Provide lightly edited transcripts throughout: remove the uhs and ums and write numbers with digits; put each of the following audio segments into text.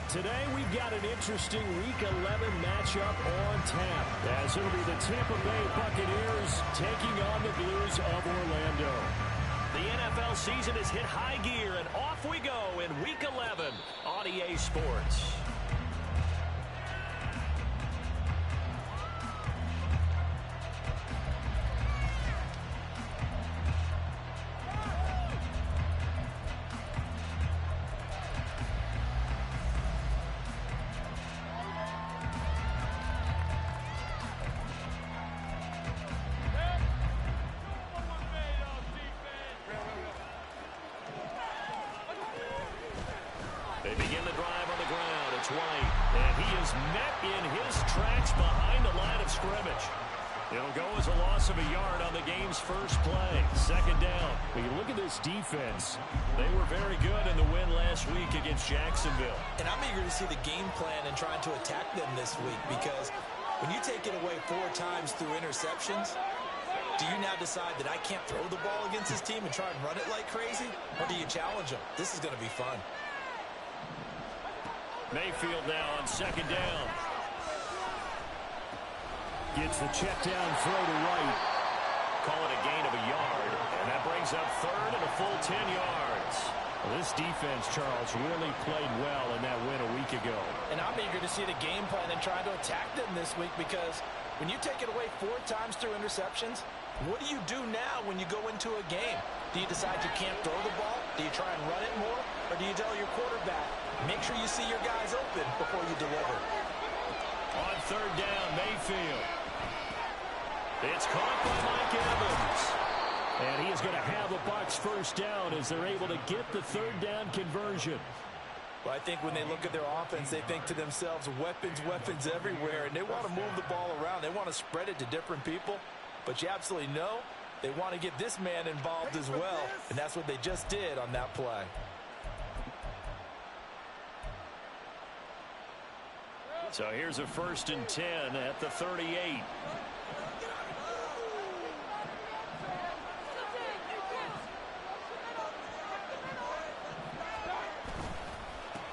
Today we've got an interesting Week 11 matchup on tap, as it'll be the Tampa Bay Buccaneers taking on the Blues of Orlando. The NFL season has hit high gear, and off we go in Week 11 on EA Sports. They begin the drive on the ground. It's White, and he is met in his tracks behind the line of scrimmage. It'll go as a loss of a yard on the game's first play. Second down. When you look at this defense, they were very good in the win last week against Jacksonville. And I'm eager to see the game plan and trying to attack them this week, because when you take it away 4 times through interceptions, do you now decide that I can't throw the ball against this team and try and run it like crazy? Or do you challenge them? This is going to be fun. Mayfield now on second down. Gets the check down throw to White. Call it a gain of a yard, and that brings up third and a full 10 yards. Well, this defense, Charles, really played well in that win a week ago. And I'm eager to see the game plan and try to attack them this week, because when you take it away 4 times through interceptions, what do you do now when you go into a game? Do you decide you can't throw the ball? Do you try and run it more? Or do you tell your quarterback, make sure you see your guys open before you deliver? On third down, Mayfield. It's caught by Mike Evans. And he is going to have the Bucs first down as they're able to get the third down conversion. Well, I think when they look at their offense, they think to themselves, weapons, weapons everywhere, and they want to move the ball around. They want to spread it to different people. But you absolutely know they want to get this man involved as well, and that's what they just did on that play. So here's a 1st and 10 at the 38.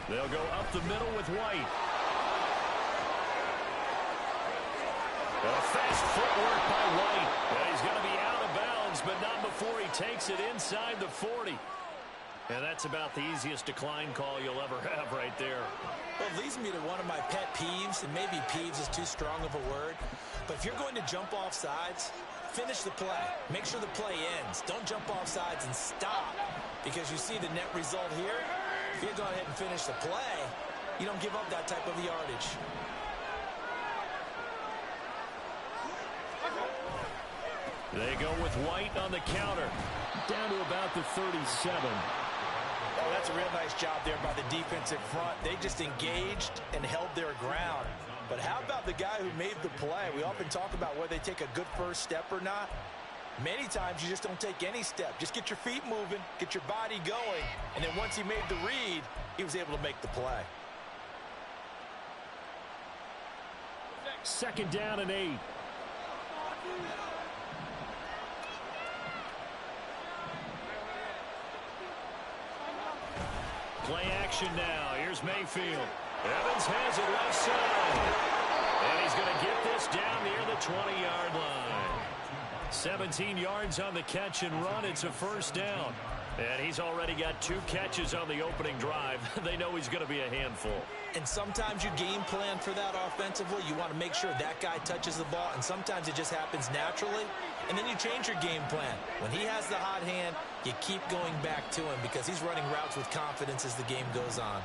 They'll go up the middle with White. Fast footwork by White. Well, he's going to be out of bounds, but not before he takes it inside the 40. And that's about the easiest decline call you'll ever have right there. Well, it leads me to one of my pet peeves, and maybe peeves is too strong of a word. But if you're going to jump off sides, finish the play. Make sure the play ends. Don't jump off sides and stop, because you see the net result here. If you go ahead and finish the play, you don't give up that type of yardage. They go with White on the counter. Down to about the 37. Oh, that's a real nice job there by the defensive front. They just engaged and held their ground. But how about the guy who made the play? We often talk about whether they take a good first step or not. Many times you just don't take any step. Just get your feet moving, get your body going, and then once he made the read, he was able to make the play. Second down and 8. Play action now. Here's Mayfield. Evans has it left side. And he's going to get this down near the 20-yard line. 17 yards on the catch and run. It's a first down. And he's already got 2 catches on the opening drive. They know he's going to be a handful. And sometimes you game plan for that offensively. You want to make sure that guy touches the ball, and sometimes it just happens naturally. And then you change your game plan. When he has the hot hand, you keep going back to him because he's running routes with confidence as the game goes on.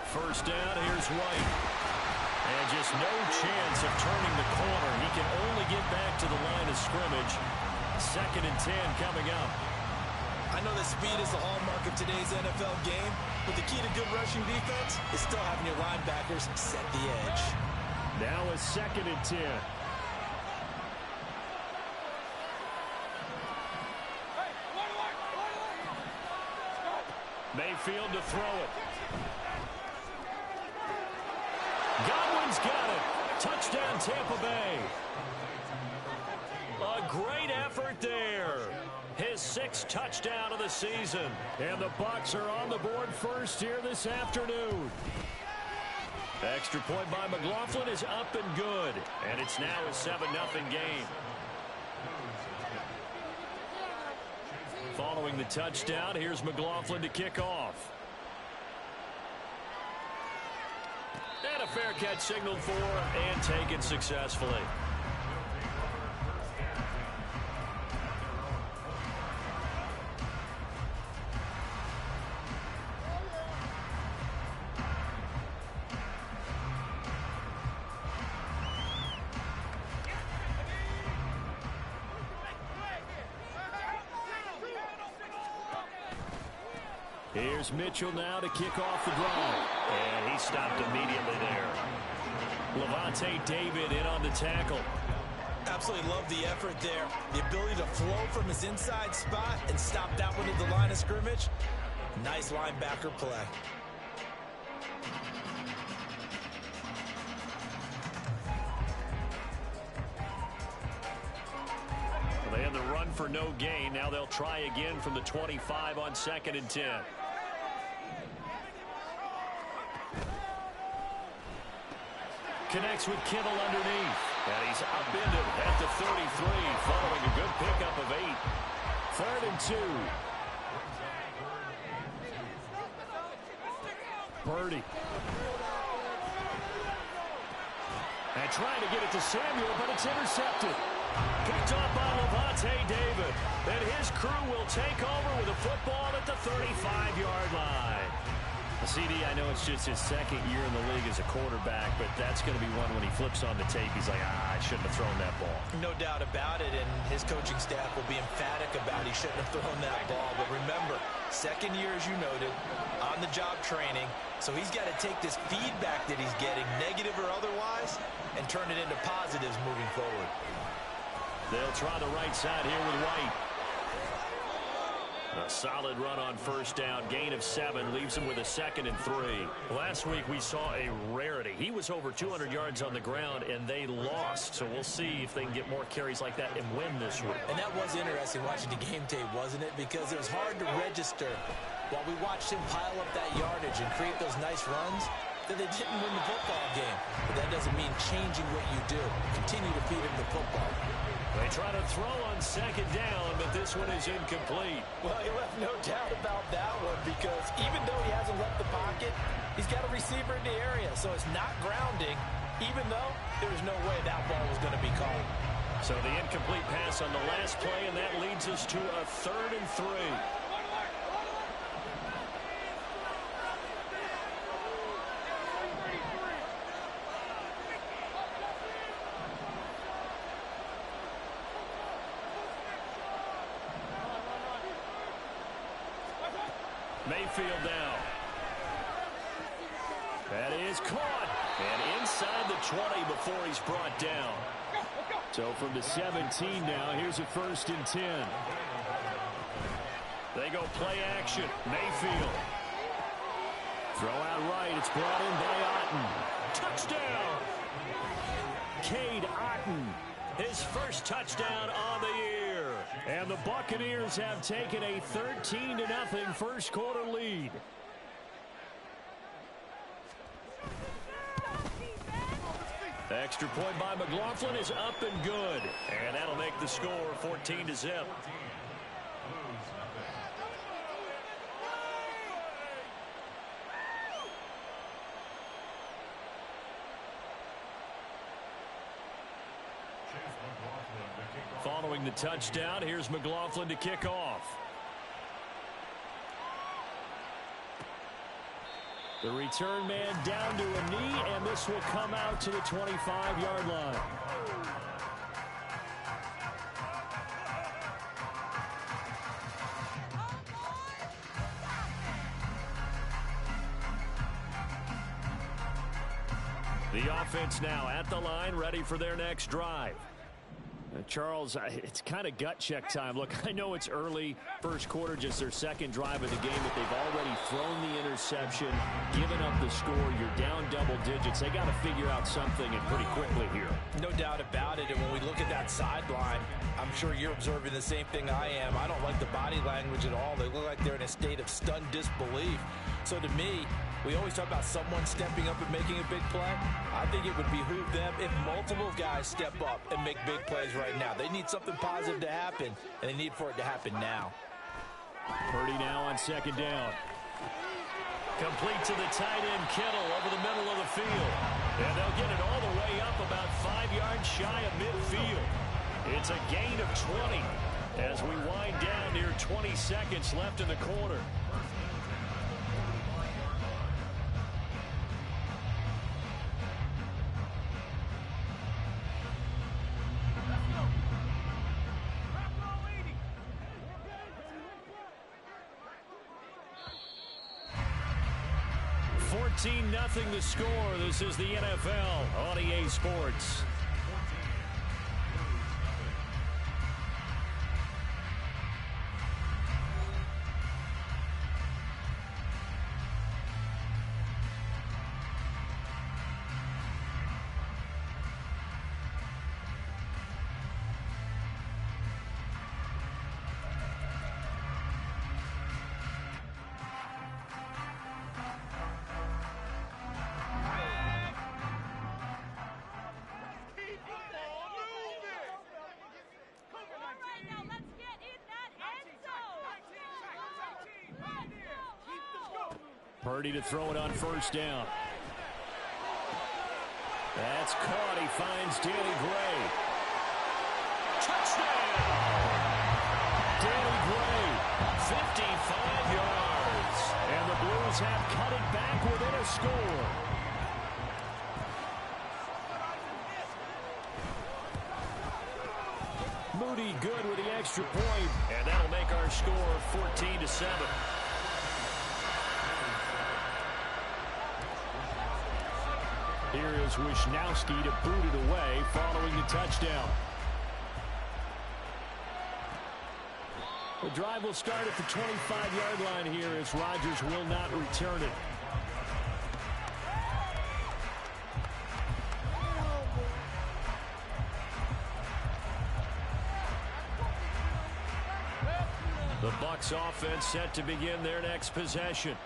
First down, here's White. And just no chance of turning the corner. He can only get back to the line of scrimmage. 2nd and 10 coming up. I know that speed is the hallmark of today's NFL game, but the key to good rushing defense is still having your linebackers set the edge. Now a 2nd and 10. Mayfield to throw it. Godwin's got it. Touchdown, Tampa Bay. A great effort there. His 6th touchdown of the season. And the Bucs are on the board first here this afternoon. Extra point by McLaughlin is up and good. And it's now a 7-0 game. Following the touchdown, here's McLaughlin to kick off. And a fair catch signaled for and taken successfully. Here's Mitchell now to kick off the drive. And he stopped immediately there. Levante David in on the tackle. Absolutely love the effort there. The ability to flow from his inside spot and stop that one at the line of scrimmage. Nice linebacker play. They had the run for no gain. Now they'll try again from the 25 on 2nd and 10. Connects with Kittle underneath. And he's upended at the 33 following a good pickup of 8. 3rd and 2. Purdy. And trying to get it to Samuel, but it's intercepted. Picked off by Levante David. And his crew will take over with a football at the 35-yard line. CD, I know it's just his 2nd year in the league as a quarterback, but that's going to be one when he flips on the tape. He's like, I shouldn't have thrown that ball. No doubt about it, and his coaching staff will be emphatic about he shouldn't have thrown that ball. But remember, 2nd year, as you noted, on-the-job training, so he's got to take this feedback that he's getting, negative or otherwise, and turn it into positives moving forward. They'll try the right side here with White. A solid run on 1st down. Gain of 7 leaves him with a 2nd and 3. Last week we saw a rarity. He was over 200 yards on the ground, and they lost. So we'll see if they can get more carries like that and win this week. And that was interesting watching the game tape, wasn't it? Because it was hard to register while we watched him pile up that yardage and create those nice runs that they didn't win the football game. But that doesn't mean changing what you do. Continue to feed him the football. They try to throw on 2nd down, but this one is incomplete. Well, you left no doubt about that one because even though he hasn't left the pocket, he's got a receiver in the area, so it's not grounding, even though there was no way that ball was going to be called. So the incomplete pass on the last play, and that leads us to a 3rd and 3. Mayfield now. That is caught. And inside the 20 before he's brought down. So from the 17 now, here's a 1st and 10. They go play action. Mayfield. Throw out right. It's brought in by Otten. Touchdown. Cade Otten. His 1st touchdown on the year. And the Buccaneers have taken a 13-0 1st quarter lead. Extra point by McLaughlin is up and good. And that'll make the score 14-0. Following the touchdown, here's McLaughlin to kick off. The return man down to a knee, and this will come out to the 25-yard line. The offense now at the line, ready for their next drive. Charles, it's kind of gut check time. Look, I know it's early, first quarter, just their second drive of the game, but they've already thrown the interception, given up the score. You're down double digits. They got to figure out something, and pretty quickly here. No doubt about it. And when we look at that sideline, I'm sure you're observing the same thing I am. I don't like the body language at all. They look like they're in a state of stunned disbelief. So to me, we always talk about someone stepping up and making a big play. I think it would behoove them if multiple guys step up and make big plays right now. They need something positive to happen, and they need for it to happen now. Purdy now on second down. Complete to the tight end, Kittle, over the middle of the field. And they'll get it all the way up about 5 yards shy of midfield. It's a gain of 20 as we wind down near 20 seconds left in the quarter. Nothing the score. This is the NFL on EA Sports. Purdy to throw it on first down. That's caught. He finds Danny Gray. Touchdown! Danny Gray, 55 yards. And the Blues have cut it back within a score. Moody good with the extra point. And that'll make our score 14-7. Here is Wisnowski to boot it away following the touchdown. The drive will start at the 25-yard line here as Rodgers will not return it. The Bucs offense set to begin their next possession.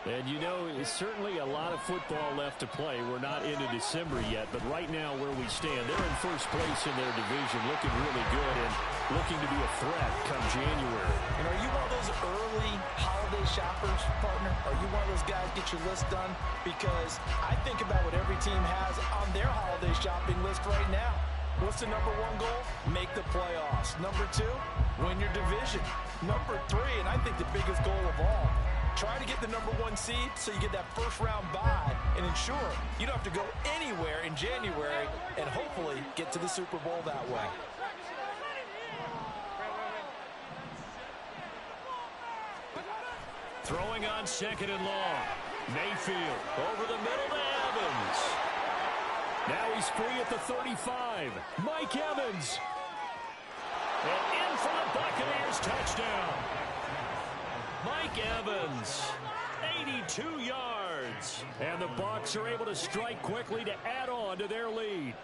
And you know, it's certainly a lot of football left to play. We're not into December yet, but right now where we stand, they're in first place in their division, looking really good and looking to be a threat come January. And are you one of those early holiday shoppers, partner? Are you one of those guys get your list done? Because I think about what every team has on their holiday shopping list right now. What's the number one goal? Make the playoffs. Number two, win your division. Number three, and I think the biggest goal of all, try to get the number one seed so you get that first round bye and ensure you don't have to go anywhere in January and hopefully get to the Super Bowl that way. Throwing on second and long. Mayfield over the middle to Evans. Now he's free at the 35. Mike Evans. And in for the Buccaneers touchdown. Mike Evans, 82 yards. And the Bucs are able to strike quickly to add on to their lead.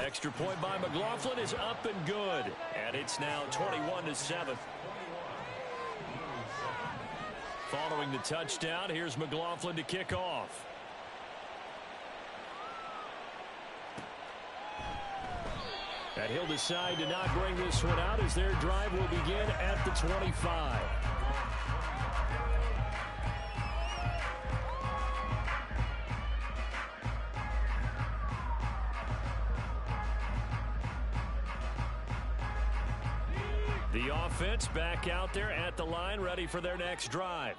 Extra point by McLaughlin is up and good. And it's now 21-7. Following the touchdown, here's McLaughlin to kick off. And he'll decide to not bring this one out as their drive will begin at the 25. The offense back out there at the line, ready for their next drive.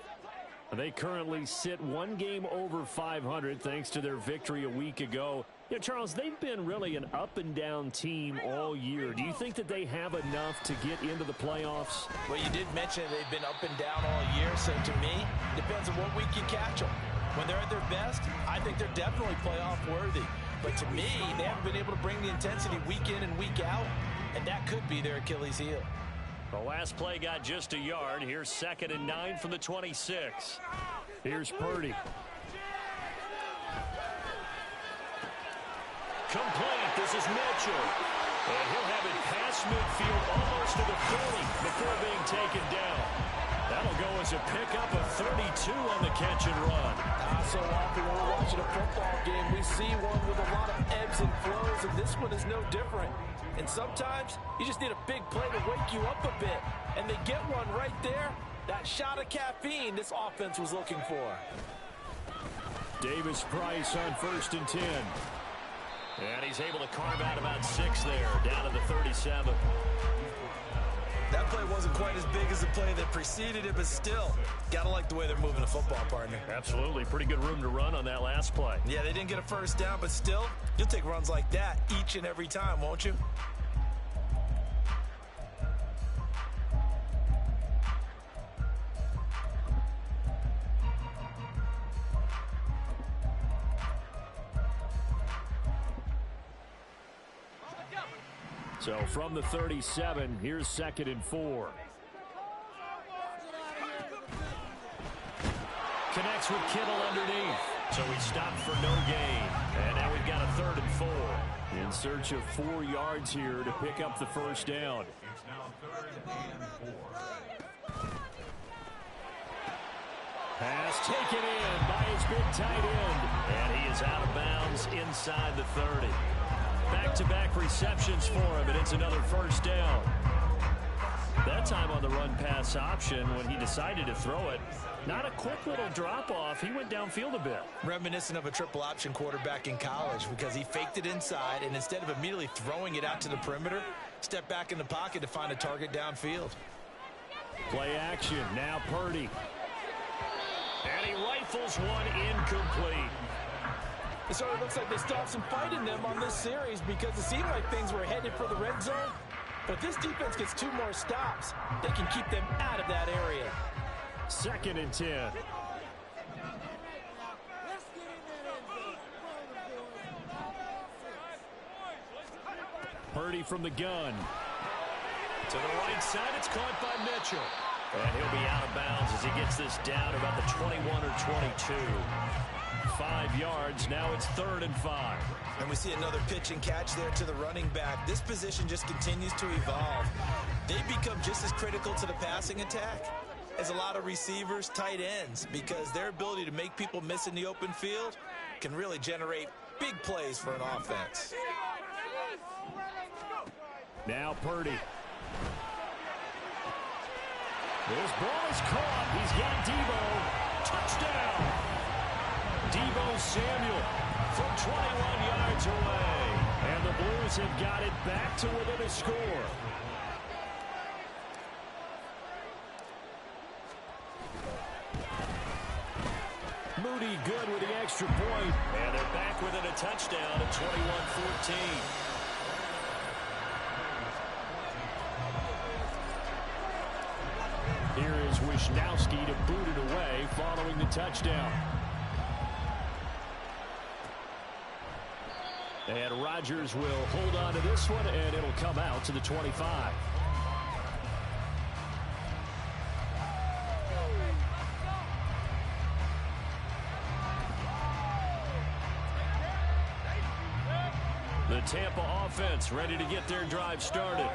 They currently sit one game over 500 thanks to their victory a week ago. Yeah, Charles, they've been really an up-and-down team all year. Do you think that they have enough to get into the playoffs? Well, you did mention they've been up and down all year, so to me, depends on what week you catch them. When they're at their best, I think they're definitely playoff worthy. But to me, they haven't been able to bring the intensity week in and week out, and that could be their Achilles heel. The last play got just a yard. Here's 2nd and 9 from the 26. Here's Purdy. Complete. This is Mitchell. And he'll have it past midfield almost to the 40 before being taken down. That'll go as a pickup of 32 on the catch and run. So often when we're watching a football game, we see one with a lot of ebbs and flows, and this one is no different. And sometimes you just need a big play to wake you up a bit. And they get one right there. That shot of caffeine this offense was looking for. Davis Price on 1st and 10. And he's able to carve out about 6 there, down to the 37. That play wasn't quite as big as the play that preceded it, but still, gotta like the way they're moving the football, partner. Absolutely. Pretty good room to run on that last play. Yeah, they didn't get a first down, but still, you'll take runs like that each and every time, won't you? So from the 37, here's 2nd and 4. Connects with Kittle underneath. So he stopped for no gain. And now we've got a 3rd and 4. In search of 4 yards here to pick up the first down. It's now 3rd and 4. Pass taken in by his big tight end. And he is out of bounds inside the 30. Back-to-back receptions for him, and it's another first down. That time on the run-pass option when he decided to throw it. Not a quick little drop-off. He went downfield a bit. Reminiscent of a triple option quarterback in college because he faked it inside, and instead of immediately throwing it out to the perimeter, stepped back in the pocket to find a target downfield. Play action. Now Purdy. And he rifles one incomplete. It sort of looks like they still have some fight in them on this series because it seemed like things were headed for the red zone. But if this defense gets 2 more stops, they can keep them out of that area. 2nd and 10. Purdy from the gun. To the right side, it's caught by Mitchell. And he'll be out of bounds as he gets this down about the 21 or 22. 5 yards. Now it's 3rd and 5. And we see another pitch and catch there to the running back. This position just continues to evolve. They become just as critical to the passing attack as a lot of receivers, tight ends, because their ability to make people miss in the open field can really generate big plays for an offense. Now Purdy. This ball is caught. He's got Debo. Touchdown. Debo Samuel from 21 yards away. And the Blues have got it back to within a score. Moody good with the extra point. And they're back within a touchdown at 21-14. Here is Wisnowski to boot it away following the touchdown. And Rodgers will hold on to this one, and it'll come out to the 25. The Tampa offense ready to get their drive started.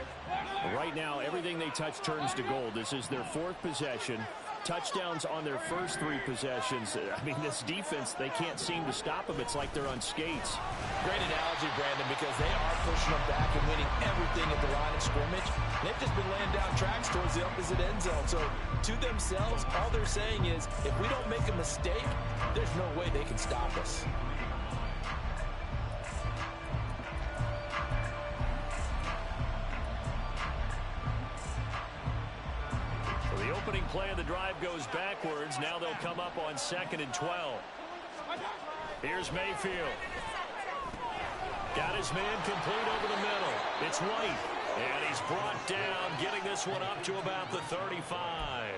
Right now, everything they touch turns to gold. This is their 4th possession. Touchdowns on their first 3 possessions. I mean, this defense, they can't seem to stop them. It's like they're on skates. Great analogy, Brandon, because they are pushing them back and winning everything at the line of scrimmage. They've just been laying down tracks towards the opposite end zone. So, to themselves, all they're saying is, if we don't make a mistake, there's no way they can stop us. Opening play of the drive goes backwards. Now they'll come up on 2nd and 12. Here's Mayfield. Got his man complete over the middle. It's White. And he's brought down, getting this one up to about the 35.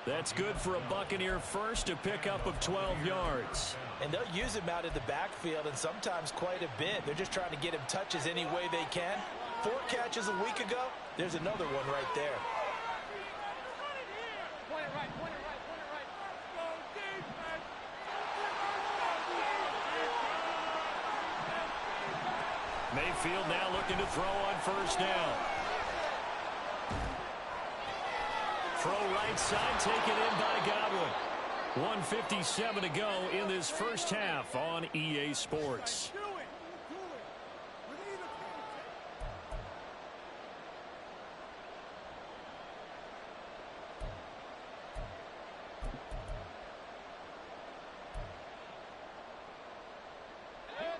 That's good for a Buccaneer first, a pickup of 12 yards. And they'll use him out in the backfield, and sometimes quite a bit. They're just trying to get him touches any way they can. 4 catches a week ago. There's another one right there. Mayfield now looking to throw on first down. Throw right side, taken in by Godwin. 1:57 to go in this first half on EA Sports.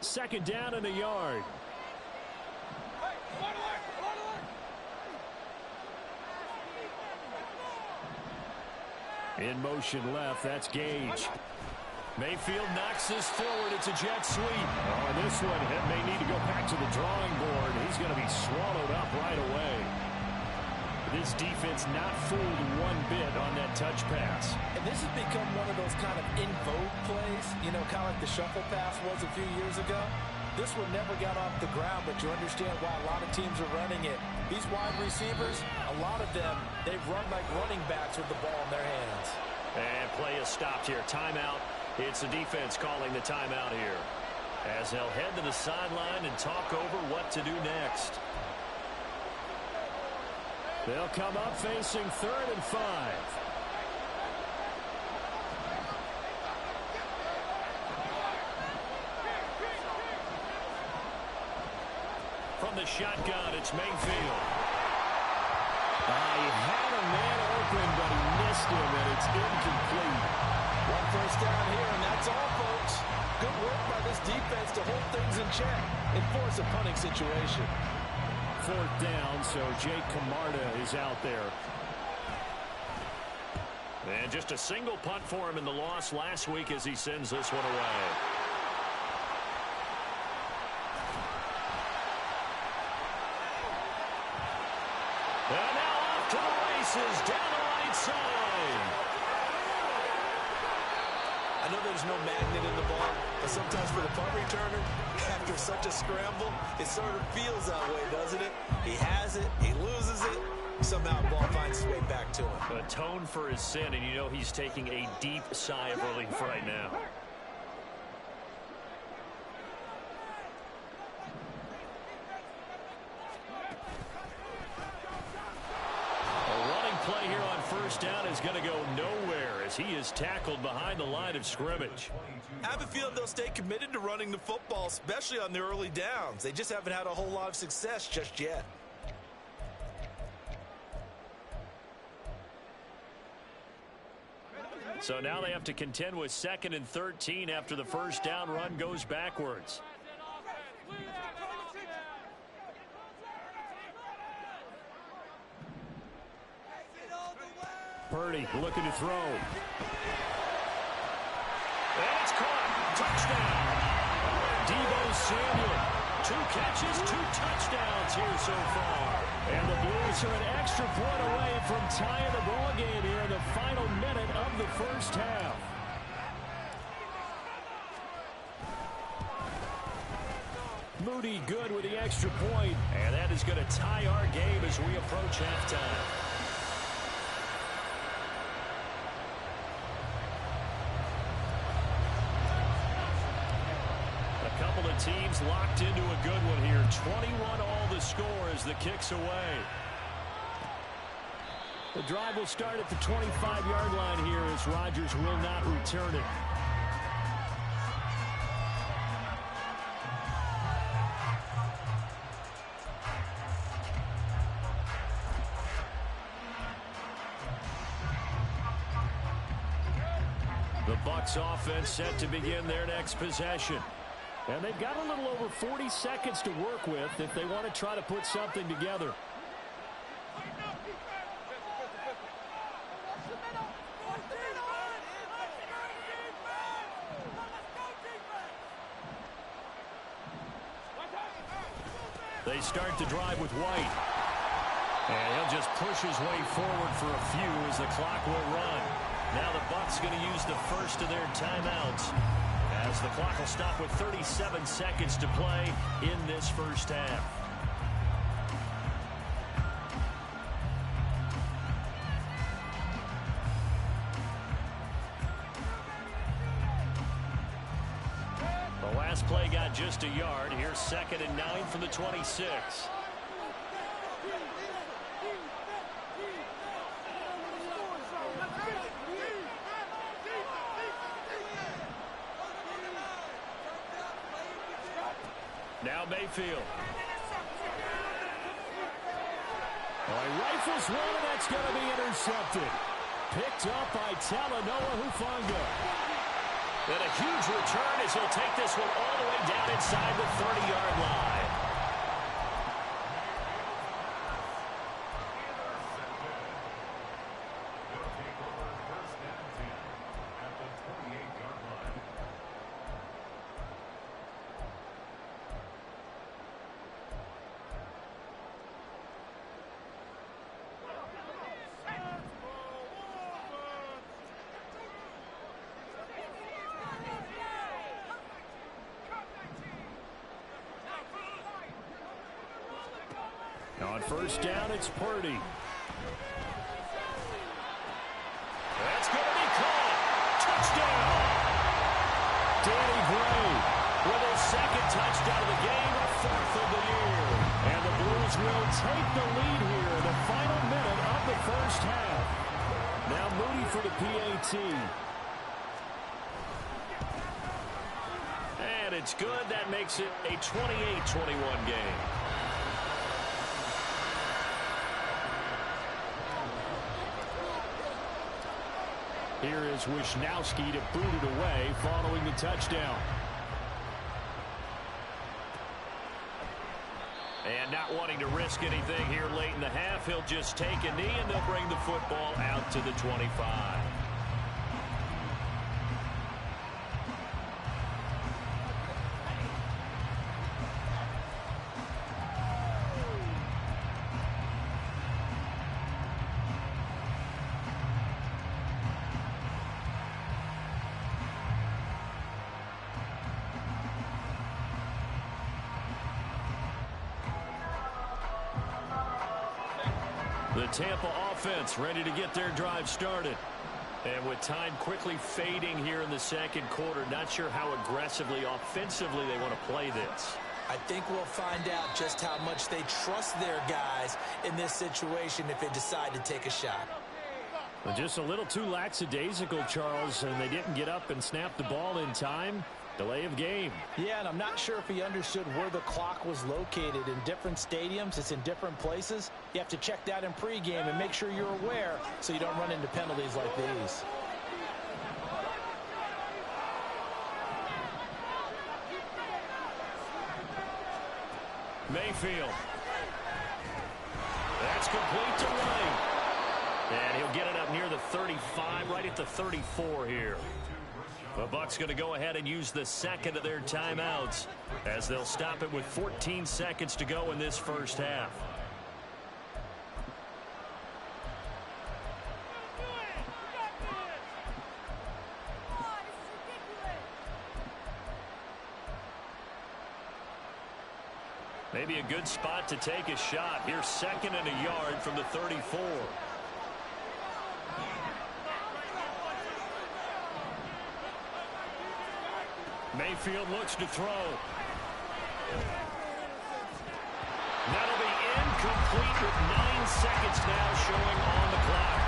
Second down and a yard. In motion left, that's Gage. Mayfield knocks this forward. It's a jet sweep. Oh, this one may need to go back to the drawing board. He's going to be swallowed up right away. This defense not fooled one bit on that touch pass. And this has become one of those kind of in vogue plays, you know, kind of like the shuffle pass was a few years ago. This one never got off the ground, but you understand why a lot of teams are running it. These wide receivers, a lot of them, they've run like running backs with the ball in their hands. And play is stopped here. Timeout. It's the defense calling the timeout here, as they'll head to the sideline and talk over what to do next. They'll come up facing 3rd and 5. From the shotgun, it's Mayfield. He had a man open, but he missed him, and it's incomplete. One first down here, and that's all, folks. Good work by this defense to hold things in check and force a punting situation. 4th down, so Jake Camarda is out there. And just a single punt for him in the loss last week as he sends this one away. And now off to the races down the right side. I know there's no magnet in the ball, but sometimes for the punt returner, after such a scramble, it sort of feels that way, doesn't it? He has it, he loses it, somehow the ball finds its way back to him. Atone for his sin, and you know he's taking a deep sigh of relief right now. Play here on first down is going to go nowhere as he is tackled behind the line of scrimmage. I have a feeling they'll stay committed to running the football, especially on the early downs. They just haven't had a whole lot of success just yet. So now they have to contend with 2nd and 13 after the first down run goes backwards. Purdy looking to throw. And it's caught. Touchdown. Deebo Samuel. 2 catches, 2 touchdowns here so far. And the Blues are an extra point away from tying the ball game here in the final minute of the first half. Moody good with the extra point. And that is going to tie our game as we approach halftime. Couple of teams locked into a good one here. 21 all the score as the kick's away. The drive will start at the 25-yard line here as Rodgers will not return it. The Bucs offense set to begin their next possession. And they've got a little over 40 seconds to work with if they want to try to put something together. They start to drive with White. And he'll just push his way forward for a few as the clock will run. Now the Bucs going to use the first of their timeouts as the clock will stop with 37 seconds to play in this first half. The last play got just a yard. Here's 2nd and 9 from the 26. Now Mayfield. Oh, he rifles one, and that's going to be intercepted. Picked up by Talanoa Hufanga. And a huge return as he'll take this one all the way down inside the 30-yard line. On first down, it's Purdy. That's going to be caught. Touchdown. Danny Gray with his 2nd touchdown of the game, a 4th of the year. And the Blues will take the lead here in the final minute of the first half. Now Moody for the PAT. And it's good. That makes it a 28-21 game. Here is Wisnowski to boot it away following the touchdown. And not wanting to risk anything here late in the half, he'll just take a knee and they'll bring the football out to the 25. The Tampa offense ready to get their drive started. And with time quickly fading here in the 2nd quarter, not sure how aggressively, offensively they want to play this. I think we'll find out just how much they trust their guys in this situation if they decide to take a shot. Well, just a little too lackadaisical, Charles, and they didn't get up and snap the ball in time. Delay of game. Yeah, and I'm not sure if he understood where the clock was located. In different stadiums, it's in different places. You have to check that in pregame and make sure you're aware so you don't run into penalties like these. Mayfield. That's complete to Wright. And he'll get it up near the 35, right at the 34 here. The Bucs going to go ahead and use the 2nd of their timeouts as they'll stop it with 14 seconds to go in this first half. Maybe a good spot to take a shot. Here's 2nd and a yard from the 34. Mayfield looks to throw. That'll be incomplete with 9 seconds now showing on the clock.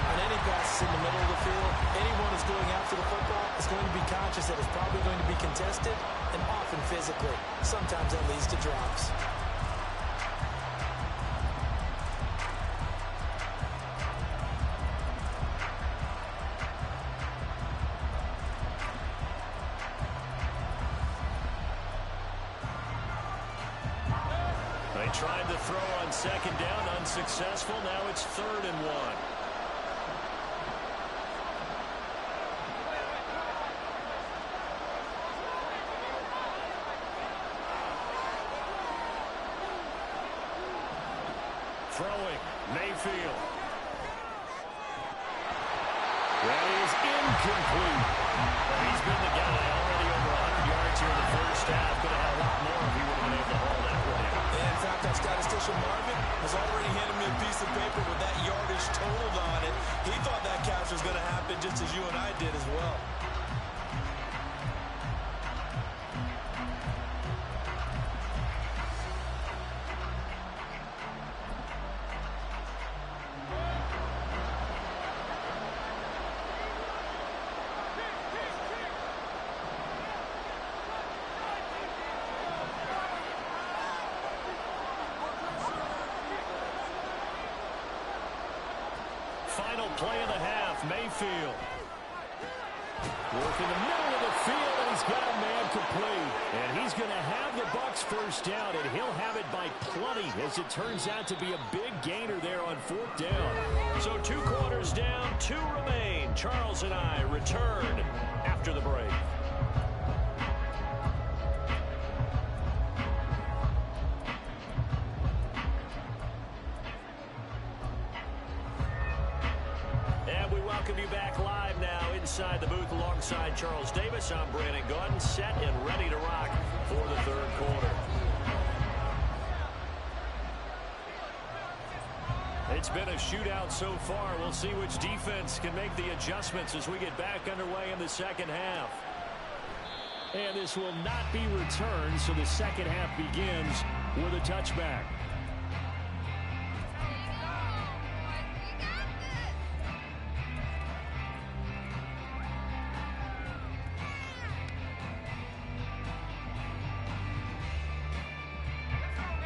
On any pass in the middle of the field, anyone who's going after the football is going to be conscious that it's probably going to be contested and often physically. Sometimes that leads to drops. They tried to throw on 2nd down, unsuccessful. Now it's 3rd and 1. Throwing, Mayfield. That is incomplete. Well, he's been the guy already over 100 yards here in the first half. Could have had a lot more if he would have been able to haul that one in. And in fact, our statistician Marvin has already handed me a piece of paper with that yardage totaled on it. He thought that catch was going to happen just as you and I did as well. Final play of the half, Mayfield. Working the middle of the field, and he's got a man complete. And he's going to have the Bucs first down, and he'll have it by plenty, as it turns out to be a big gainer there on 4th down. So 2 quarters down, 2 remain. Charles and I return after the break. Welcome you back live now inside the booth alongside Charles Davis. I'm Brandon Gordon, set and ready to rock for the 3rd quarter. It's been a shootout so far. We'll see which defense can make the adjustments as we get back underway in the second half. And this will not be returned, so the second half begins with a touchback.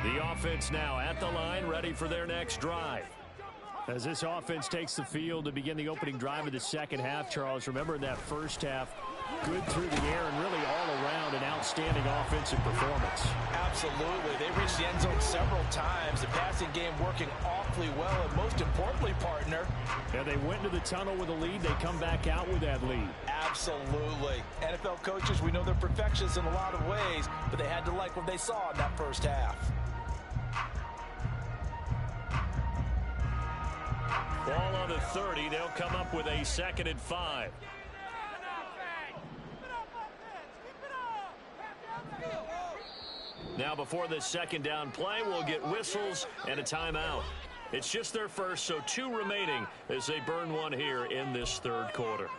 The offense now at the line, ready for their next drive. As this offense takes the field to begin the opening drive of the second half, Charles, remember in that first half, good through the air and really all around an outstanding offensive performance. Absolutely. They reached the end zone several times. The passing game working awfully well, and most importantly, partner. Yeah, they went into the tunnel with a lead. They come back out with that lead. Absolutely. NFL coaches, we know they're perfectionists in a lot of ways, but they had to like what they saw in that first half. Ball on the 30. They'll come up with a 2nd and 5. Now before the second down play, we'll get whistles and a timeout. It's just their first, so 2 remaining as they burn one here in this 3rd quarter.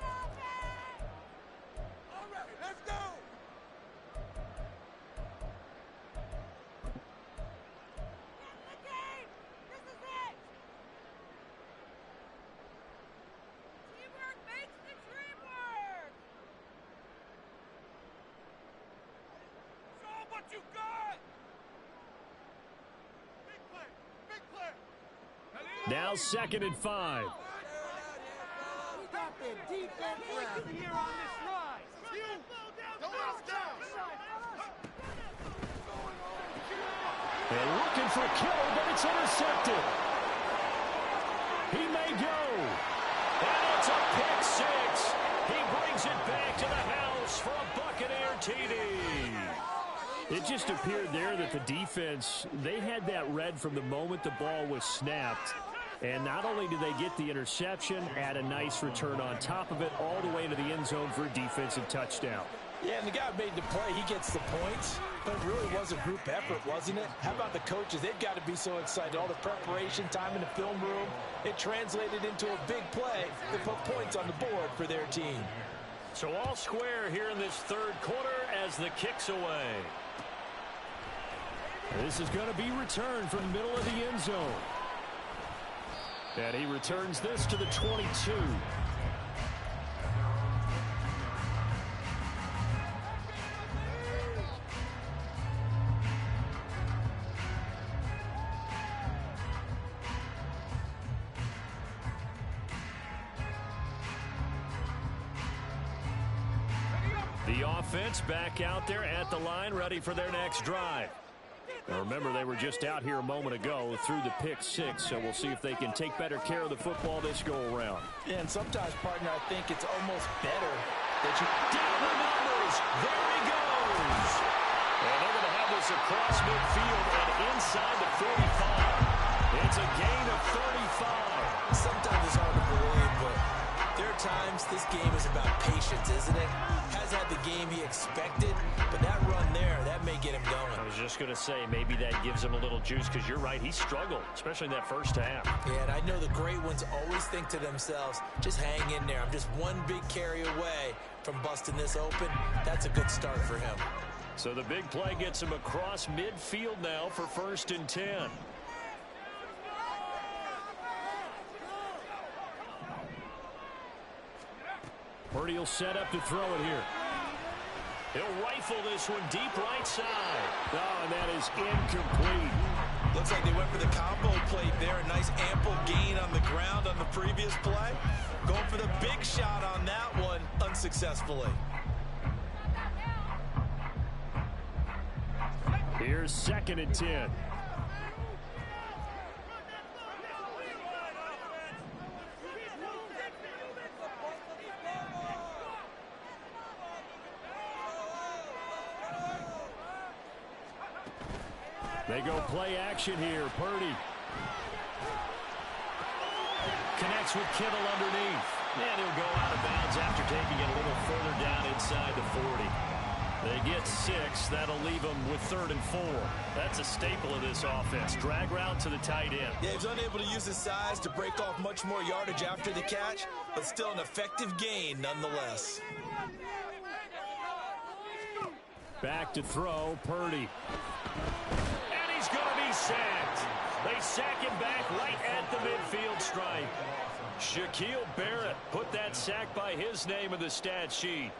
Now 2nd and 5. We got the defense left here on this ride. And looking for Kittle, but it's intercepted. He may go. And it's a pick 6. He brings it back to the house for a Buccaneer TD. It just appeared there that the defense, they had that read from the moment the ball was snapped. And not only did they get the interception, add a nice return on top of it, all the way to the end zone for a defensive touchdown. Yeah, and the guy made the play. He gets the points. But it really was a group effort, wasn't it? How about the coaches? They've got to be so excited. All the preparation time in the film room, it translated into a big play that put points on the board for their team. So all square here in this 3rd quarter as the kick's away. This is going to be returned from the middle of the end zone. And he returns this to the 22. The offense back out there at the line, ready for their next drive. Now remember, they were just out here a moment ago through the pick 6, so we'll see if they can take better care of the football this go-around. Yeah, and sometimes, partner, I think it's almost better that you... Down the numbers! There he goes! And they're going to have this across midfield and inside the 45. It's a game. this game is about patience, isn't it? Has had the game he expected, but that run there, that may get him going. I was just going to say, maybe that gives him a little juice, because you're right, he struggled, especially in that first half. Yeah, and I know the great ones always think to themselves, just hang in there. I'm just one big carry away from busting this open. That's a good start for him. So the big play gets him across midfield now for 1st and 10. Purdy will set up to throw it here. He'll rifle this one deep right side. Oh, and that is incomplete. Looks like they went for the combo play there. A nice ample gain on the ground on the previous play. Going for the big shot on that one unsuccessfully. Here's 2nd and 10. They go play action here. Purdy connects with Kittle underneath. And he'll go out of bounds after taking it a little further down inside the 40. They get 6. That'll leave them with 3rd and 4. That's a staple of this offense. Drag route to the tight end. Yeah, he's unable to use his size to break off much more yardage after the catch, but still an effective gain nonetheless. Back to throw, Purdy. And he's going to be sacked. They sack him back right at the midfield stripe. Shaquille Barrett put that sack by his name in the stat sheet.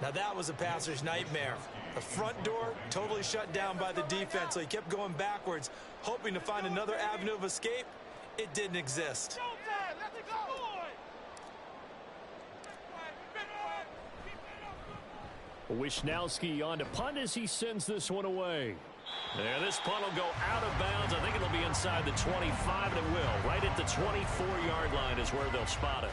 Now that was a passer's nightmare. The front door totally shut down by the defense, so he kept going backwards, hoping to find another avenue of escape. It didn't exist. Wisnowski on to punt as he sends this one away. And this punt will go out of bounds. I think it'll be inside the 25, and it will. Right at the 24-yard line is where they'll spot it.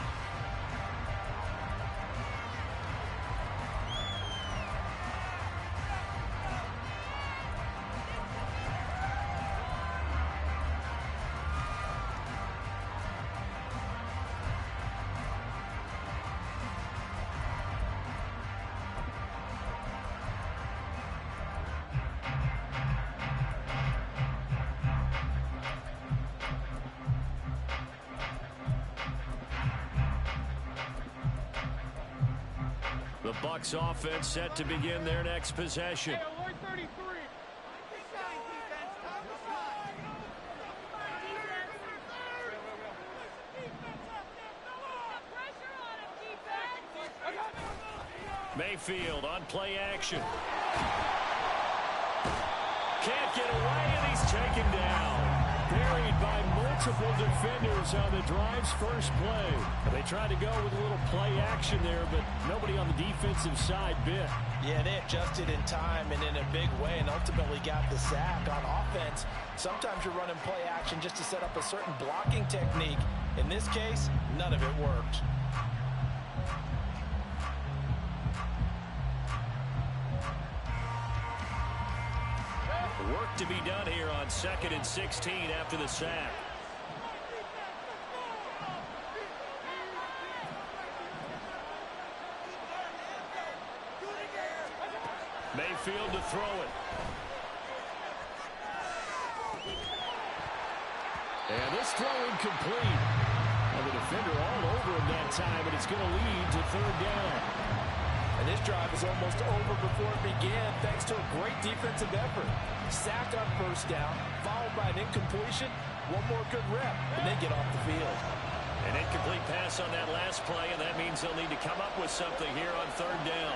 The Bucs offense set to begin their next possession. Mayfield on play action. Can't get away, and he's taken down. Buried by multiple defenders on the drive's first play. They tried to go with a little play action there, but nobody on the defensive side bit. Yeah, they adjusted in time and in a big way and ultimately got the sack. On offense, sometimes you're running play action just to set up a certain blocking technique. In this case, none of it worked. Work to be done here on 2nd and 16 after the sack. Mayfield to throw it. And this throw incomplete. And the defender all over him that time, and it's going to lead to 3rd down. And this drive is almost over before it began thanks to a great defensive effort. Sack on first down, followed by an incompletion, one more good rep, and they get off the field. An incomplete pass on that last play, and that means they'll need to come up with something here on 3rd down.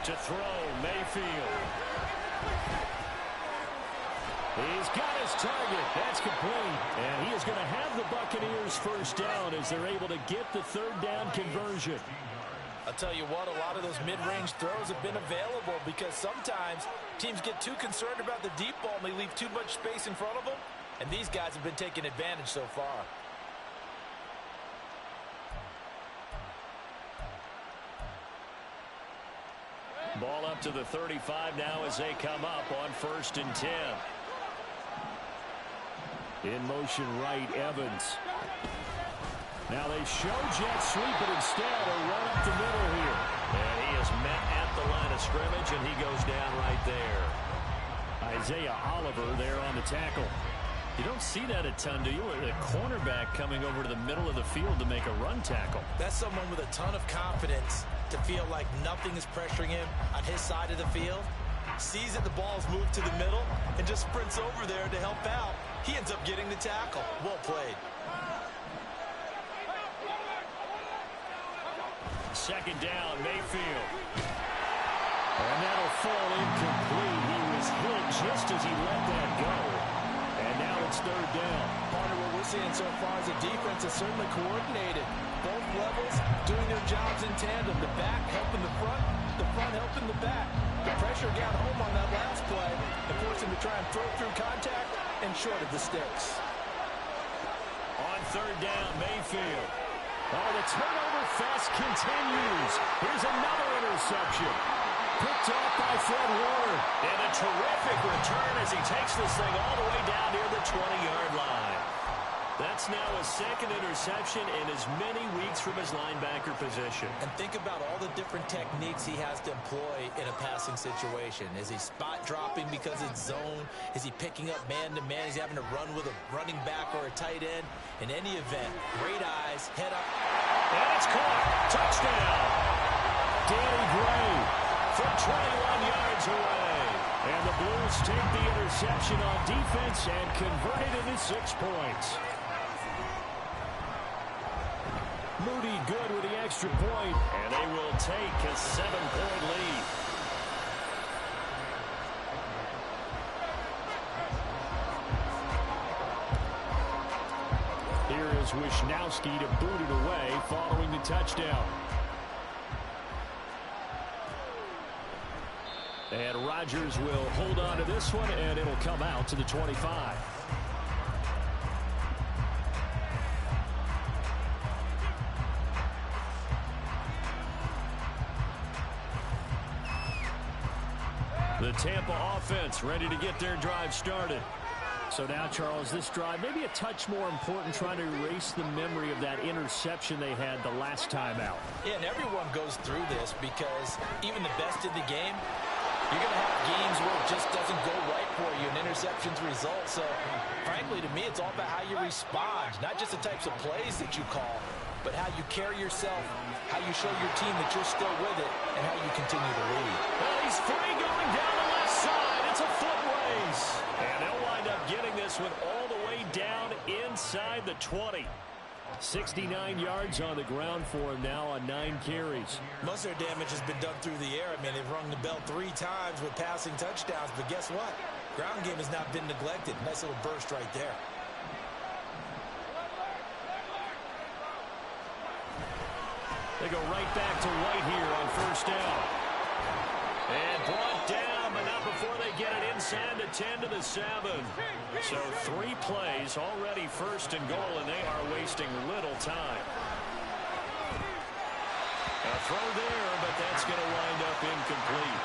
To throw, Mayfield. He's got his target. That's complete. And he is going to have the Buccaneers first down as they're able to get the 3rd down conversion. I'll tell you what, a lot of those mid-range throws have been available because sometimes teams get too concerned about the deep ball and they leave too much space in front of them. And these guys have been taking advantage so far. Ball up to the 35 now as they come up on 1st and 10. In motion right, Evans. Now they show jet sweep, but instead a run up the middle here. And he is met at the line of scrimmage, and he goes down right there. Isaiah Oliver there on the tackle. You don't see that a ton, do you? The cornerback coming over to the middle of the field to make a run tackle. That's someone with a ton of confidence to feel like nothing is pressuring him on his side of the field. Sees that the ball's moved to the middle and just sprints over there to help out. He ends up getting the tackle. Well played. 2nd down, Mayfield. And that'll fall incomplete. He was hit just as he let that go. And now it's 3rd down. Partner, what we're seeing so far is the defense is certainly coordinated. Both levels doing their jobs in tandem. The back helping the front helping the back. The pressure got home on that last play and forced him to try and throw through contact and short of the sticks. On 3rd down, Mayfield. Oh, the turnover fest continues. Here's another interception. Picked off by Fred Warner. And a terrific return as he takes this thing all the way down near the 20-yard line. That's now his 2nd interception in as many weeks from his linebacker position. And think about all the different techniques he has to employ in a passing situation. Is he spot dropping because it's zone? Is he picking up man-to-man? Is he having to run with a running back or a tight end? In any event, great eyes, head up. And it's caught. Touchdown. Danny Gray from 21 yards away. And the Blues take the interception on defense and convert it into 6 points. Moody good with the extra point, and they will take a 7-point lead. Here is Wisnowski to boot it away following the touchdown. And Rodgers will hold on to this one, and it'll come out to the 25. The Tampa offense ready to get their drive started. So now, Charles, this drive maybe a touch more important, trying to erase the memory of that interception they had the last time out. Yeah, and everyone goes through this because even the best in the game, you're going to have games where it just doesn't go right for you and interceptions result. So, frankly, to me, it's all about how you respond, not just the types of plays that you call, but how you carry yourself, how you show your team that you're still with it, and how you continue to lead. Well, he's free going down the left side. It's a foot race. And they'll wind up getting this one all the way down inside the 20. 69 yards on the ground for him now on 9 carries. Most of their damage has been done through the air. I mean, they've rung the bell 3 times with passing touchdowns, but guess what? Ground game has not been neglected. Nice little burst right there. They go right back to White here on 1st down. And brought down, but not before they get it inside the 10 to the 7. So 3 plays already 1st and goal, and they are wasting little time. A throw there, but that's going to wind up incomplete.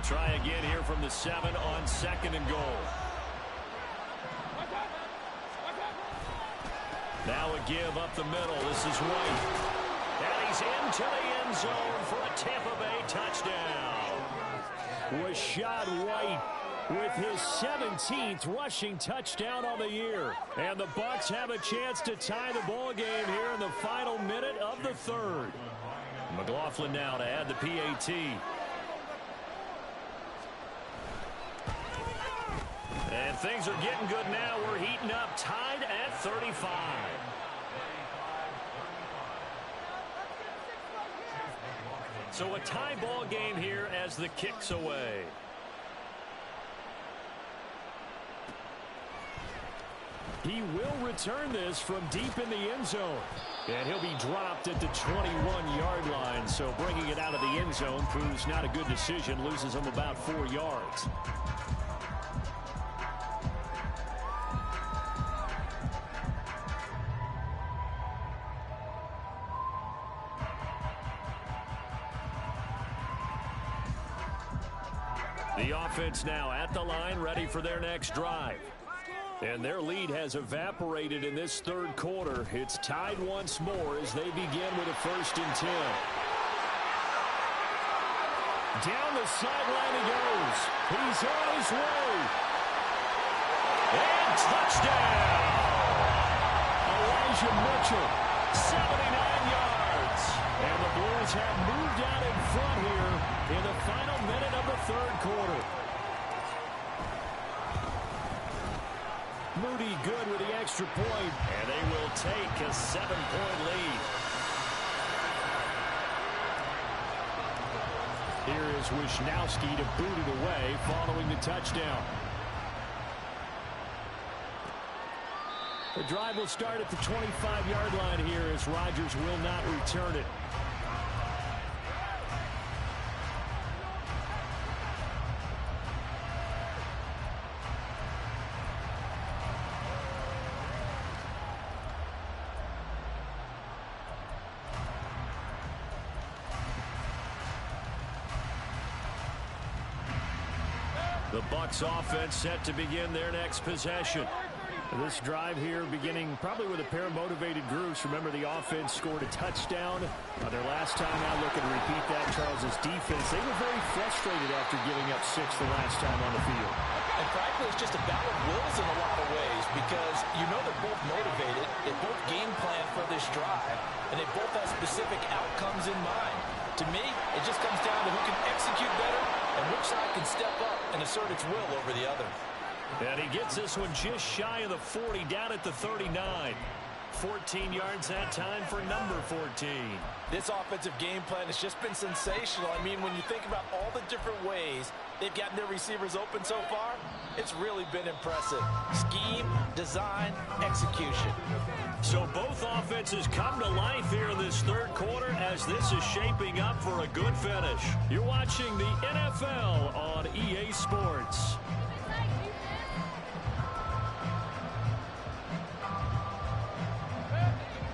Try again here from the 7 on 2nd and goal. Now a give up the middle. This is White. And he's into the end zone for a Tampa Bay touchdown. Rashad White with his 17th rushing touchdown on the year. And the Bucs have a chance to tie the ball game here in the final minute of the 3rd. McLaughlin now to add the PAT. And things are getting good now. We're heating up, tied at 35. So a tie ball game here as the kick's away. He will return this from deep in the end zone. And he'll be dropped at the 21-yard line. So bringing it out of the end zone proves not a good decision. Loses him about 4 yards. The offense now at the line, ready for their next drive. And their lead has evaporated in this third quarter. It's tied once more as they begin with a 1st and 10. Down the sideline he goes. He's on his way. And touchdown! Elijah Mitchell, 79 yards. And the Blues have moved out in front here in the final minute of the third quarter. Moody good with the extra point, and they will take a 7-point lead. Here is Wisnowski to boot it away following the touchdown. The drive will start at the 25-yard line here as Rodgers will not return it. The Bucs offense set to begin their next possession. This drive here beginning probably with a pair of motivated groups. Remember, the offense scored a touchdown their last time out. Looking to repeat that. Charles's defense, they were very frustrated after giving up 6 the last time on the field. And frankly, it's just a battle of wills in a lot of ways because you know they're both motivated. They both game plan for this drive, and they both have specific outcomes in mind. To me, it just comes down to who can execute better and which side can step up and assert its will over the other. And he gets this one just shy of the 40, down at the 39. 14 yards that time for number 14. This offensive game plan has just been sensational. I mean, when you think about all the different ways they've gotten their receivers open so far, it's really been impressive. Scheme, design, execution. So both offenses come to life here in this third quarter as this is shaping up for a good finish. You're watching the NFL on EA Sports.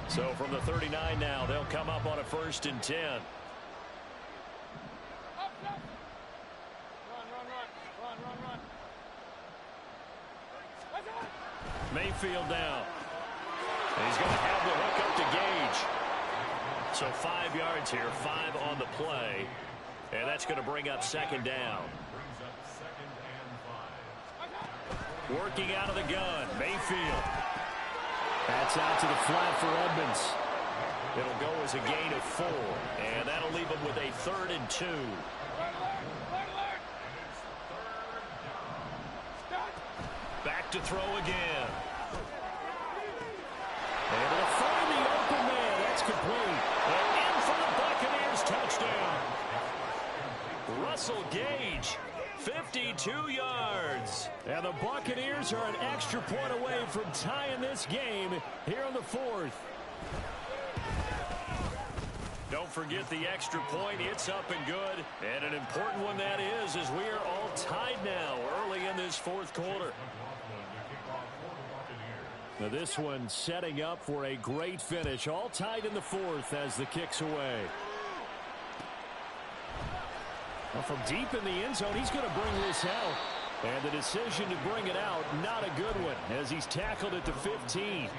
So from the 39 now, they'll come up on a 1st and 10. Mayfield down. And he's going to have the hook up to Gage. So 5 yards here, 5 on the play. And that's going to bring up 2nd down. Working out of the gun, Mayfield. That's out to the flat for Edmonds. It'll go as a gain of 4. And that'll leave him with a 3rd and 2. Back to throw again. And to find the open man. That's complete. And in for the Buccaneers touchdown. Russell Gage, 52 yards. And the Buccaneers are an extra point away from tying this game here in the 4th. Don't forget the extra point. It's up and good. And an important one that is, as we are all tied now early in this 4th quarter. Now this one setting up for a great finish. All tied in the 4th as the kick's away. Well, from deep in the end zone, he's going to bring this out. And the decision to bring it out, not a good one, as he's tackled at the 15.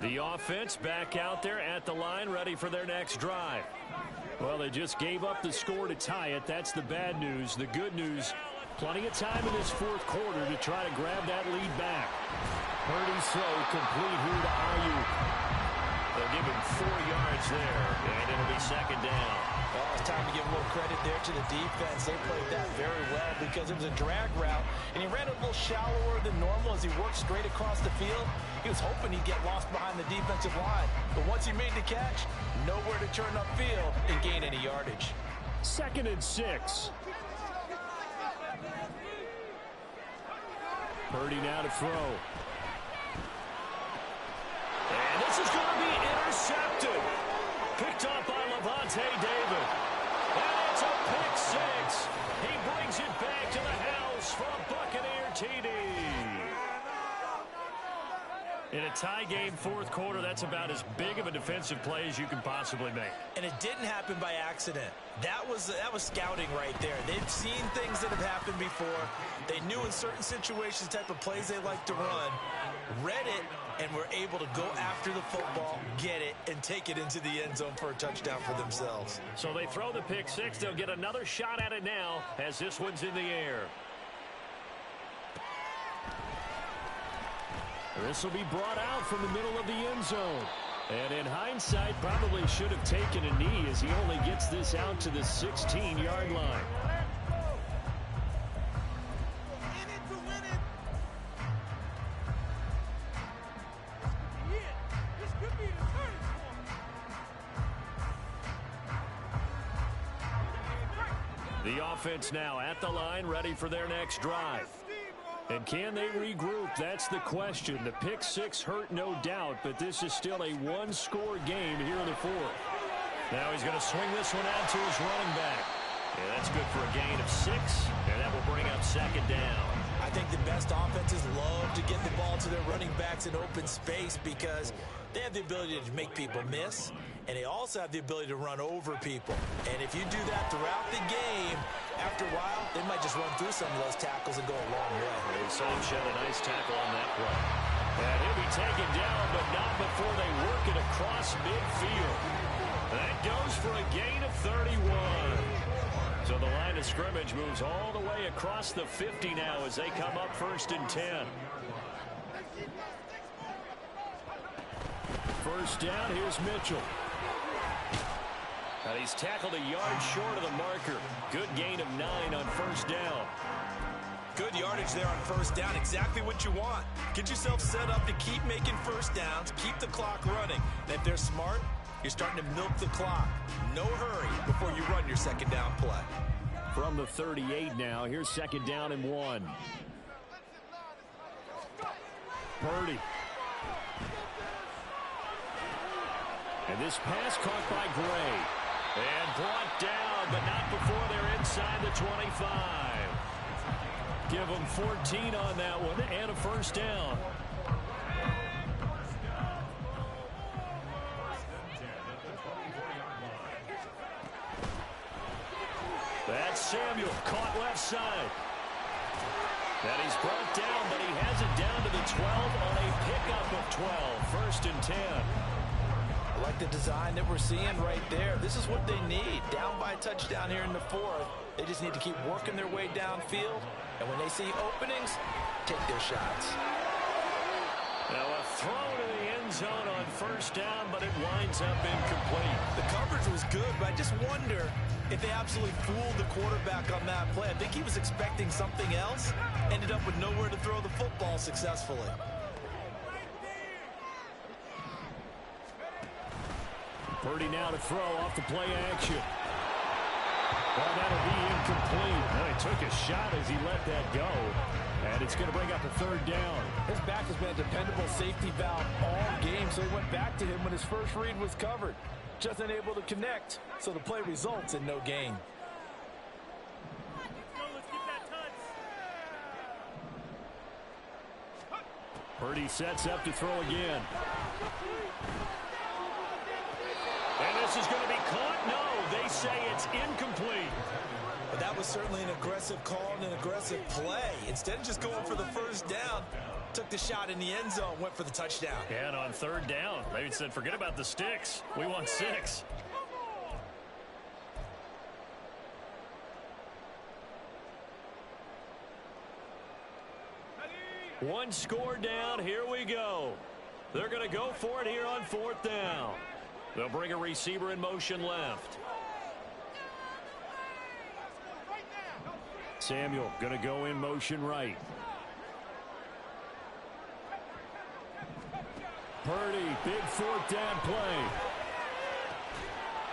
The offense back out there at the line, ready for their next drive. Well, they just gave up the score to tie it. That's the bad news. The good news, plenty of time in this 4th quarter to try to grab that lead back. Purdy's throw complete here to Ayuk. They'll give him 4 yards yardage there, and it'll be second down. Oh, it's time to give a little credit there to the defense. They played that very well because it was a drag route, and he ran a little shallower than normal as he worked straight across the field. He was hoping he'd get lost behind the defensive line, but once he made the catch, nowhere to turn upfield and gain any yardage. 2nd and 6. Purdy now to throw. And this is going to be intercepted. Picked up by Levante David. And it's a pick 6. He brings it back to the house for a Buccaneer TD. In a tie game, 4th quarter, that's about as big of a defensive play as you can possibly make. And it didn't happen by accident. That was scouting right there. They've seen things that have happened before. They knew in certain situations the type of plays they like to run, read it, and were able to go after the football, get it, and take it into the end zone for a touchdown for themselves. So they throw the pick 6. They'll get another shot at it now as this one's in the air. This will be brought out from the middle of the end zone. And in hindsight, probably should have taken a knee as he only gets this out to the 16-yard line. The offense now at the line, ready for their next drive. And can they regroup? That's the question. The pick 6 hurt, no doubt, but this is still a one-score game here in the 4th. Now he's going to swing this one out to his running back. Yeah, that's good for a gain of 6, and that will bring up second down. I think the best offenses love to get the ball to their running backs in open space because they have the ability to make people miss, and they also have the ability to run over people. And if you do that throughout the game, after a while, they might just run through some of those tackles and go a long way. We saw him shed a nice tackle on that play. And he'll be taken down, but not before they work it across midfield. That goes for a gain of 31. So the line of scrimmage moves all the way across the 50 now as they come up 1st and 10. First down, here's Mitchell. And he's tackled a yard short of the marker. Good gain of 9 on 1st down. Good yardage there on 1st down. Exactly what you want. Get yourself set up to keep making 1st downs, keep the clock running. And if they're smart, you're starting to milk the clock. No hurry before you run your 2nd down play. From the 38 now, here's 2nd down and 1. Purdy. And this pass caught by Gray. And brought down, but not before they're inside the 25. Give them 14 on that one and a 1st down. That's Samuel, caught left side. And he's brought down, but he has it down to the 12 on a pickup of 12. 1st and 10. I like the design that we're seeing right there. This is what they need. Down by a touchdown here in the 4th. They just need to keep working their way downfield. And when they see openings, take their shots. Now a throw to the end zone on 1st down, but it winds up incomplete. The coverage was good, but I just wonder if they absolutely fooled the quarterback on that play. I think he was expecting something else. Ended up with nowhere to throw the football successfully. Purdy now to throw off the play action. Well, that'll be incomplete. Well, he took a shot as he let that go. And it's going to bring up a 3rd down. His back has been a dependable safety valve all game, so he went back to him when his first read was covered. Just unable to connect, so the play results in no gain. Purdy sets up to throw again. And this is going to be caught. No, they say it's incomplete. But that was certainly an aggressive call and an aggressive play. Instead of just going for the 1st down, took the shot in the end zone, went for the touchdown. And on 3rd down, they said, forget about the sticks. We want 6. One score down. Here we go. They're going to go for it here on 4th down. They'll bring a receiver in motion left. Samuel going to go in motion right. Purdy, big fourth down play.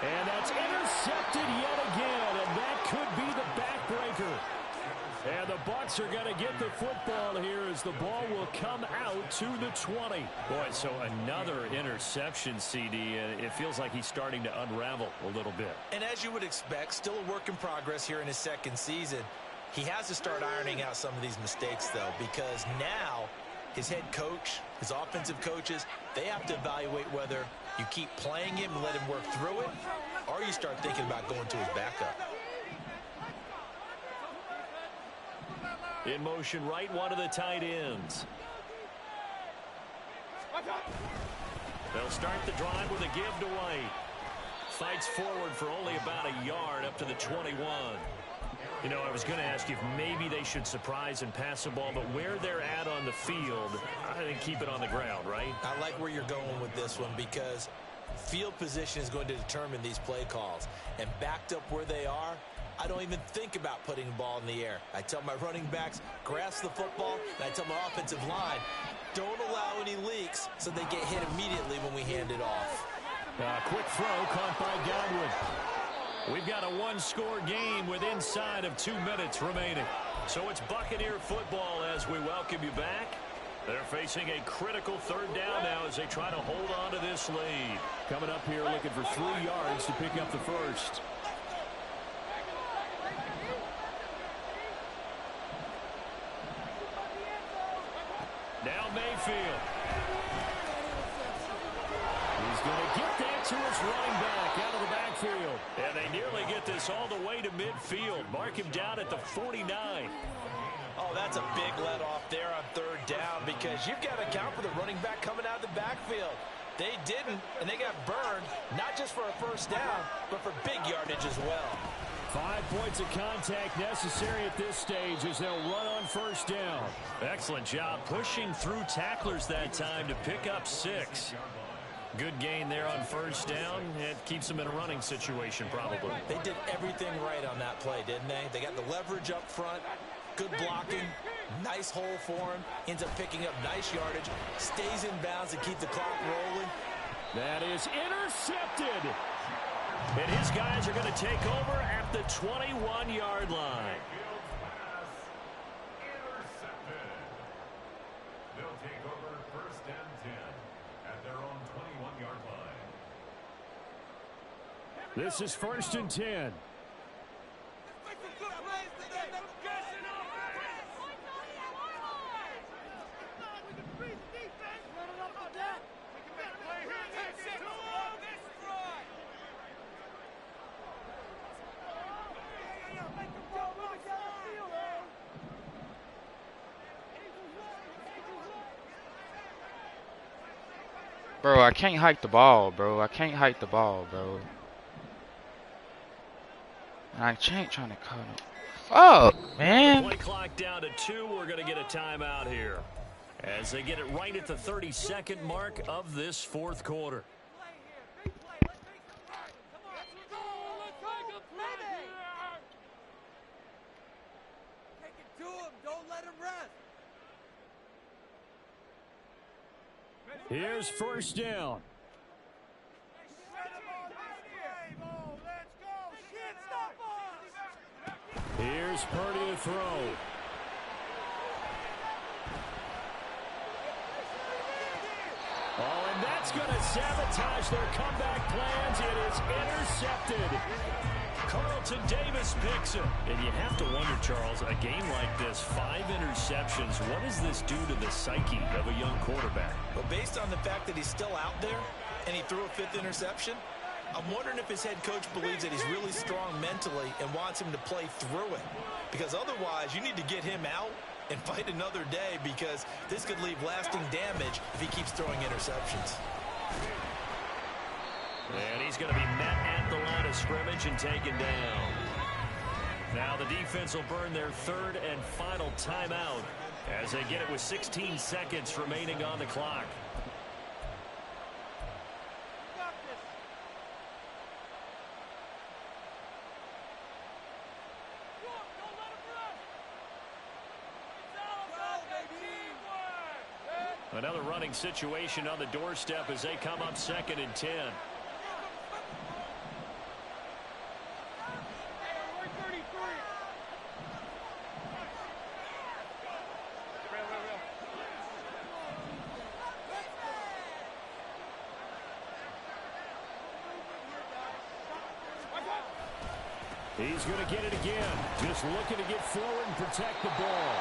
And that's intercepted yet again, and that could be the backbreaker. And the Bucs are going to get the football here as the ball will come out to the 20. Boy, so another interception, CD, and it feels like he's starting to unravel a little bit. And as you would expect, still a work in progress here in his second season. He has to start ironing out some of these mistakes, though, because now his head coach, his offensive coaches, they have to evaluate whether you keep playing him and let him work through it, or you start thinking about going to his backup. In motion right, one of the tight ends. They'll start the drive with a give to White. Fights forward for only about a yard up to the 21. You know, I was going to ask you if maybe they should surprise and pass the ball, but where they're at on the field, I think keep it on the ground, right? I like where you're going with this one because field position is going to determine these play calls. And backed up where they are, I don't even think about putting the ball in the air. I tell my running backs, grasp the football, and I tell my offensive line, don't allow any leaks so they get hit immediately when we hand it off. Quick throw caught by Godwin. We've got a one-score game with inside of 2 minutes remaining. So it's Buccaneer football as we welcome you back. They're facing a critical third down now as they try to hold on to this lead. Coming up here looking for 3 yards to pick up the first. Now Mayfield. He's going to get that to his running back out of the backfield. And they nearly get this all the way to midfield. Mark him down at the 49. Oh, that's a big let off there on third down because you've got to account for the running back coming out of the backfield. They didn't, and they got burned, not just for a first down, but for big yardage as well. 5 points of contact necessary at this stage as they'll run on first down. Excellent job pushing through tacklers that time to pick up 6. Good gain there on first down. It keeps them in a running situation probably. They did everything right on that play, didn't they? They got the leverage up front, good blocking, nice hole for him, ends up picking up nice yardage, stays in bounds to keep the clock rolling. That is intercepted. And his guys are going to take over at the 21-yard line. Intercepted. They'll take over first and 10 at their own 21-yard line. This is first and 10. Bro, I can't hike the ball, bro. I can't hike the ball, bro. And I ain't trying to cut him. Fuck, man. Play clock down to 2. We're going to get a timeout here as they get it right at the 32nd mark of this fourth quarter. Take it to him. Don't let him rest. Here's first down. Here's Purdy to throw. Oh, and that's going to sabotage their comeback plans. It is intercepted. Carlton Davis picks him. And you have to wonder, Charles, a game like this, 5 interceptions, what does this do to the psyche of a young quarterback? But based on the fact that he's still out there and he threw a 5th interception, I'm wondering if his head coach believes that he's really strong mentally and wants him to play through it. Because otherwise, you need to get him out and fight another day because this could leave lasting damage if he keeps throwing interceptions. And he's going to be met at the line of scrimmage and taken down. Now the defense will burn their 3rd and final timeout as they get it with 16 seconds remaining on the clock. Another running situation on the doorstep as they come up 2nd and 10. He's going to get it again. Just looking to get forward and protect the ball.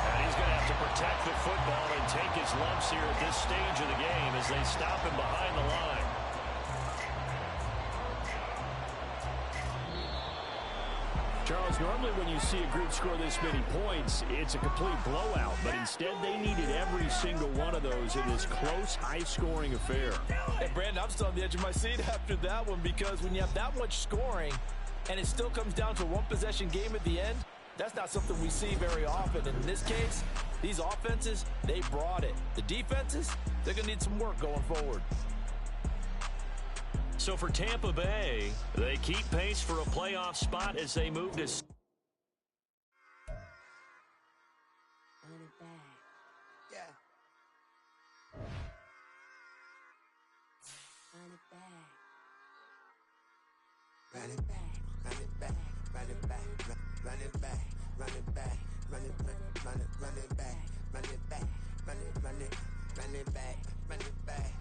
And he's going to have to protect the football and take his lumps here at this stage of the game as they stop him behind the line. Charles, normally when you see a group score this many points, it's a complete blowout. But instead, they needed every single one of those in this close, high-scoring affair. Hey, Brandon, I'm still on the edge of my seat after that one because when you have that much scoring and it still comes down to a one-possession game at the end, that's not something we see very often. In this case, these offenses, they brought it. The defenses, they're going to need some work going forward. So for Tampa Bay, they keep pace for a playoff spot as they move to... Run it back, run it back, run it back, run it back, run it back, run it back, run it back, run it back, run it back, run it back,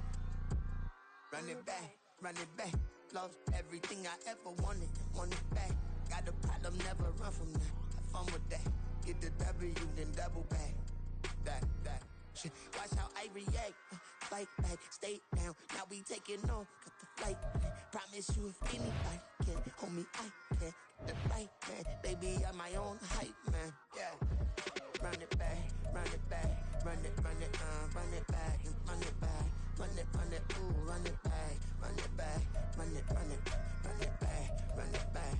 run it back, run it back. Lost everything I ever wanted, want it back. Got a problem, never run from that. Have fun with that. Get the W, then double back. That. Shit. Watch how I react. Fight back, stay down. Now we taking off. Got the flight. Promise you if anybody can, homie, I can. The right man, baby, I'm my own hype man. Yeah. Run it back, run it back, run it back, and run it back, ooh, run it back, run it back, run it back, run it back.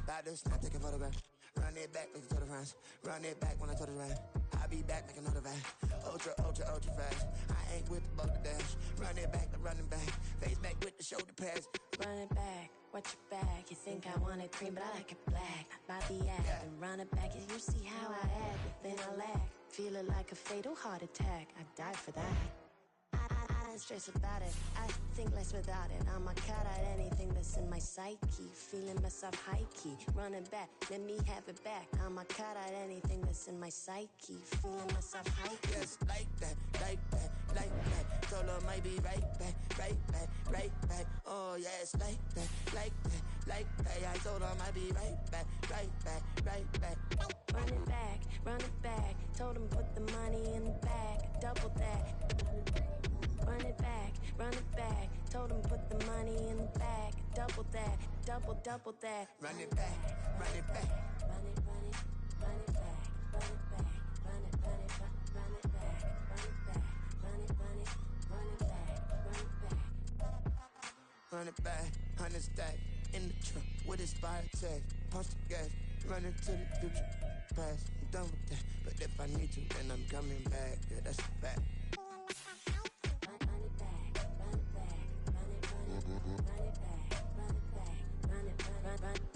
About to snap, take a photograph. Run it back, make it to the runs. Run it back when I told it right. I'll be back, make another van. Ultra fast. I ain't with the bugger dash. Run it back, I'm running back. Face back with the shoulder pads. Run it back, watch your back. You think I want it cream, but I like it black. Not by the act, and run it back. You see how I act, but then I lack. Feel it like a fatal heart attack. I died for that. I don't stress about it. I think less without it. I'ma cut out anything that's in my psyche. Feeling myself high key. Run it back, let me have it back. I'ma cut out anything that's in my psyche. Feeling myself high key. Yes, like that. Told her might be right back. Oh, yes, like that. I told her might be right back. Run it back. Told him put the money in the bag. Double that. Run it back. Told him put the money in the bag. Double that. Double that. Run it back. Run it back. Run it back. Run it back. Run it back. Run it back. Run it back, 100 stack in the trunk with his fire tag. Punch the gas, running to the future. Past, I'm done with that. But if I need to, then I'm coming back. Yeah, that's a fact. Run it back.